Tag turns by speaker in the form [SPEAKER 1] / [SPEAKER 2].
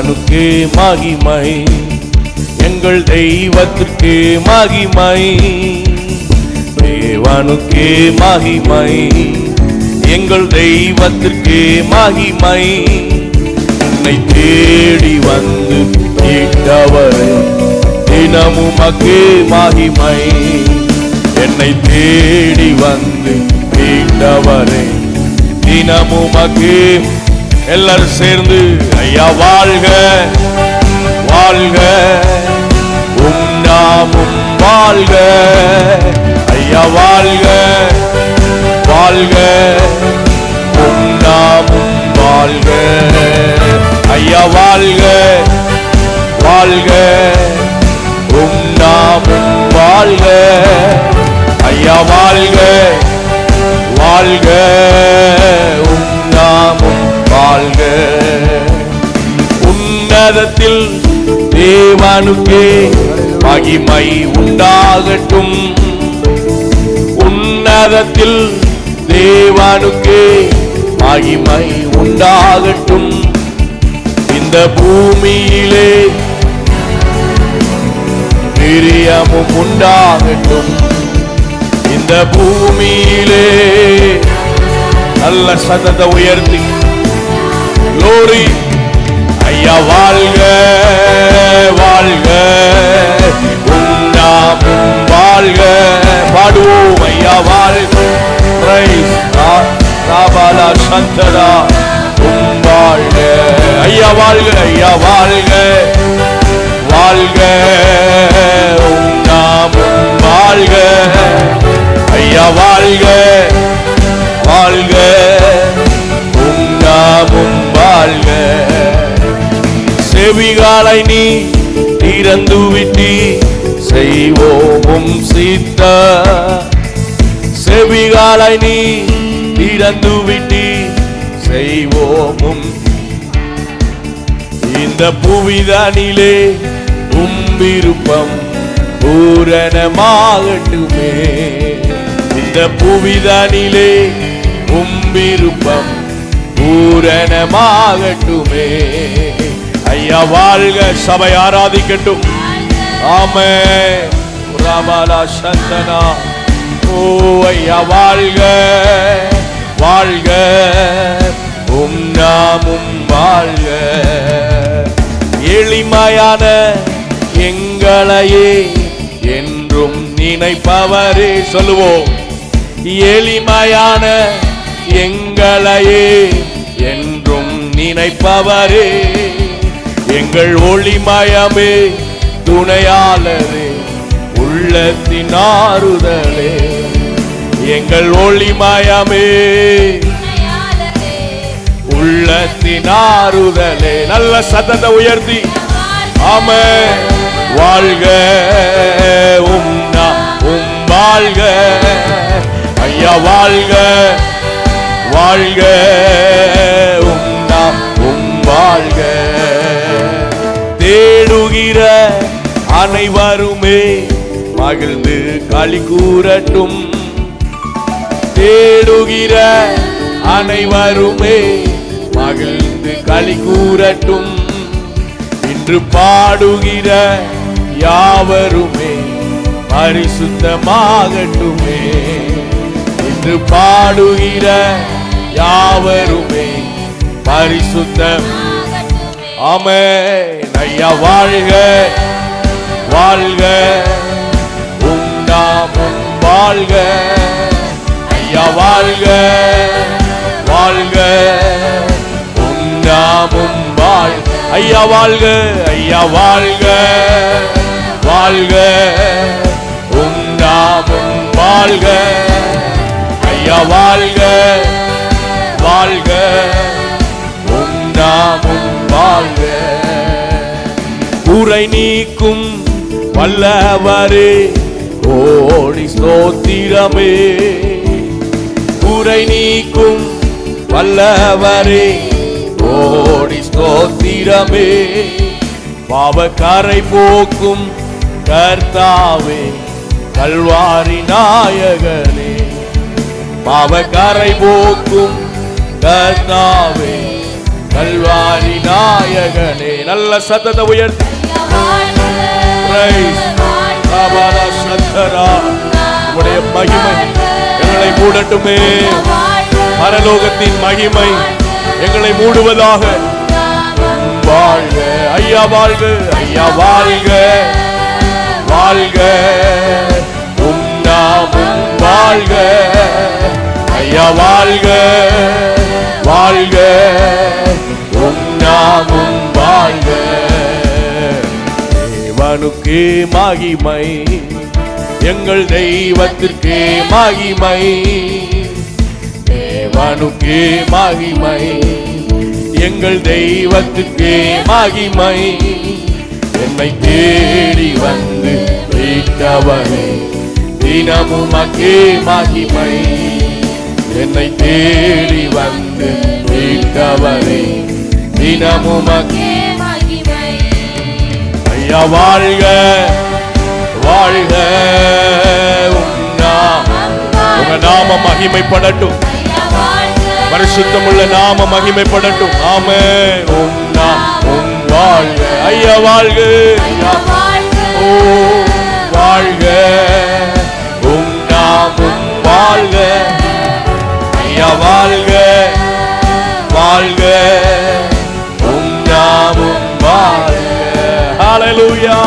[SPEAKER 1] தேவனுக்கே மகிமை, எங்கள் தெய்வத்திற்கே மகிமை. தேவனுக்கே மகிமை, எங்கள் தெய்வத்திற்கே மகிமை. என்னை தேடி வந்து மீட்டவரே தினமும் உமக்கே மகிமை. என்னை தேடி வந்து மீட்டவரே தினமும் உமக்கே. எல்லாரும் சேர்ந்து ஐயா வாழ்க வாழ்க, உம் நாமம் வாழ்க. ஐயா வாழ்க வாழ்க, உம் நாமம் வாழ்க. ஐயா வாழ்க வாழ்க, உம் நாமம் வாழ்க. ஐயா வாழ்க வாழ்க, உம் நாமம் வாழ்க. உன்னதத்தில் தேவனுக்கே மகிமை உண்டாகட்டும். உன்னதத்தில் தேவனுக்கே மகிமை உண்டாகட்டும். இந்த பூமியிலே பிரியமும் உண்டாகட்டும். இந்த பூமியிலே நல்ல சத்தத்தை உயர்த்தி glory. ஐயா வாழ்க வாழ்க, உம் நாமம் வாழ்க. பாடுவோம் ஐயா வாழ்க. praise ராபாலா சந்தரா, உம் வாழ்க. ஐயா வாழ்க ஐயா வாழ்க வாழ்க, உம் நாமம் வாழ்க. ஐயா வாழ்க வாழ்க, உம் நாமம் வாழ்க. செவிகாலை நீ திறந்து விட்டி செய்வோம் சித்த. செவிகாலை நீ திறந்து விட்டி செய்வோம். இந்த புவிதனிலே உம் விருப்பம் பூரணமாகட்டுமே. இந்த புவிதனிலே உம் விருப்பம் பூரணமாகட்டுமே. ஐயா வாழ்க. சபை ஆராதிக்கட்டும். ஆமென். ராமலா சந்தனா. ஓ ஐயா வாழ்க வாழ்க, உம் நாமம் வாழ்க. எளிமையான எங்களையே என்றும் நினைப்பவரே. சொல்லுவோம். எளிமையான எங்களையே என்றும் நினைப்பவரே. எங்கள் ஒளிமயமே துணையாளரே, உள்ளத்தின் ஆறுதலே. எங்கள் ஒளிமயமே உள்ளத்தின் ஆறுதலே. நல்ல சத்தத்தை உயர்த்தி ஆமென். வாழ்க உம் வாழ்க. ஐயா வாழ்க வாழ்க, உம் வாழ்க. தேடுகிற அனைவருமே மகிழ்ந்து களி கூறட்டும். தேடுகிற அனைவருமே மகிழ்ந்து களி கூறட்டும். இன்று பாடுகிற யாவருமே பரிசுத்தமாகட்டுமே. இன்று பாடுகிற யாவருமே பரிசுத்தம். ஆமென். ஐயா வாழ்க வாழ்க, உம் நாமம் வாழ்க. ஐயா வாழ்க வாழ்க, உம் நாமம் வாழ்க. ஐயா வாழ்க ஐயா வாழ்க வாழ்க, உம் நாமம் வாழ்க. ஐயா வாழ்க வாழ்க, உம் நாமம் வாழ்க. குறை நீக்கும் வல்லவரே கோடி ஸ்தோத்திரமே. குறை நீக்கும் வல்லவரே கோடி ஸ்தோத்திரமே. பாவக்கரை போக்கும் கர்த்தாவே கல்வாரி நாயகனே. பாவக்கரை போக்கும் கர்த்தாவே கல்வாரி நாயகனே. நாயகனே. நல்ல சத்தத்தை உயர்த்தி உடைய மகிமை எங்களை மூடட்டுமே. பரலோகத்தின் மகிமை எங்களை மூடுவதாக. வாழ்க ஐயா, வாழ்க ஐயா, வாழ்க வாழ்க, உம் நாமம் வாழ்க ஐயா, வாழ்க வாழ்க, உம் நாமம் வாழ்க. தேவனுக்கே மகிமை, எங்கள் தெய்வத்திற்கே மகிமை. தேவனுக்கே மகிமை, எங்கள் தெய்வத்துக்கே மகிமை. என்னை தேடி வந்து மீட்டவரே, தினமும் அக்கே மகிமை. என்னை தேடி வந்து மீட்டவரே, தினமும் அக்கே மகிமை. ஐயா வாழ்க வாழ்க, உங்க நாம மகிமைப்படட்டும். பரிசுத்தமுள்ள நாம மகிமைப்படட்டும். ஆமென். உம் நாமம் வாழ்க ஐயா, வாழ்க ஓ வாழ்க, உம் நாமம் வாழ்க ஐயா, வாழ்க வாழ்க, உம் நாமம் வாழ்க. ஹல்லேலூயா.